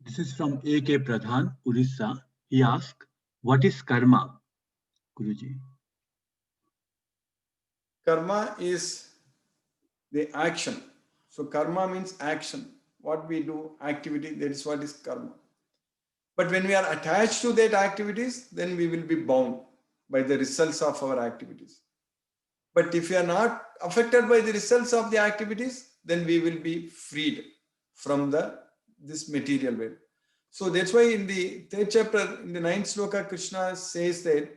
This is from A.K. Pradhan, Orissa. He asked, what is karma, Guruji? Karma is the action. So karma means action. What we do, activity, that is what is karma. But when we are attached to that activities, then we will be bound by the results of our activities. But if we are not affected by the results of the activities, then we will be freed from this material world. So that's why in the third chapter, in the 9th sloka, Krishna says that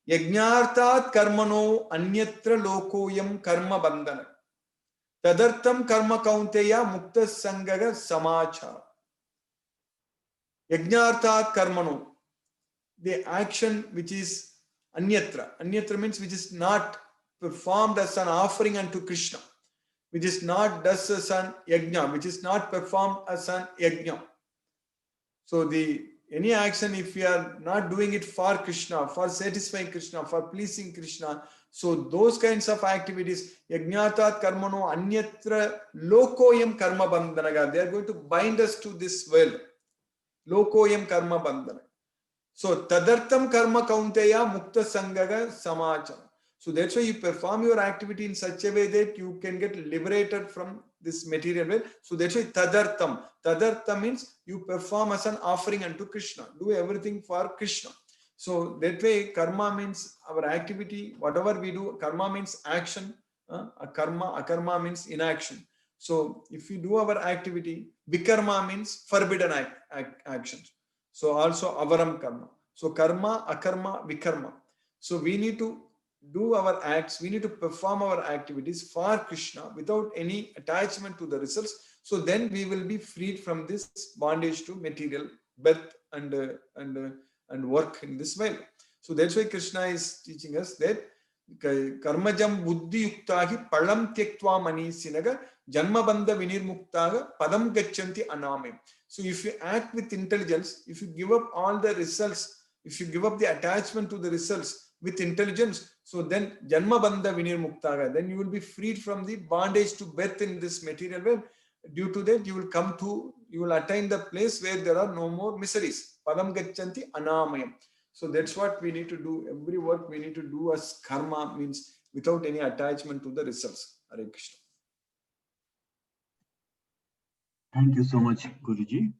Yajnartat karmano anyatra lokoyam karma bandhana. Tadartam karma kaunteya mukta sangaga samacha. Yajnartat karmano. The action which is anyatra. Anyatra means which is not performed as an offering unto Krishna. Which is not does as an yajna. Which is not performed as an yajna. So any action, if we are not doing it for Krishna, for satisfying Krishna, for pleasing Krishna, so those kinds of activities, yajnatat karmano anyatra lokoyam karma bandhanaga, they are going to bind us to this world. Lokoyam karma bandhana. So tadartam karma kaunteya mukta sangaga samacha. So that's why you perform your activity in such a way that you can get liberated from this material world. So that's why tadartam. Tadartam means you perform as an offering unto Krishna. Do everything for Krishna. So that way karma means our activity, whatever we do, karma means action. Akarma means inaction. So if we do our activity, vikarma means forbidden actions. So also avaram karma. So karma, akarma, vikarma. So we need to do our acts, we need to perform our activities for Krishna without any attachment to the results. So then we will be freed from this bondage to material birth and work in this way. So that's why Krishna is teaching us that karmajam buddhi yuktahi palam tyaktva manisinaga janma bandha vinirmuktaga padam gachanti aname. So if you act with intelligence, if you give up all the results, if you give up the attachment to the results with intelligence, so then janma bandha vinirmuktaga, then you will be freed from the bondage to birth in this material world. Due to that, you will attain the place where there are no more miseries. Padam gachanti anamayam. So that's what we need to do. Every work we need to do as karma, means without any attachment to the results. Hare Krishna. Thank you so much, Guruji.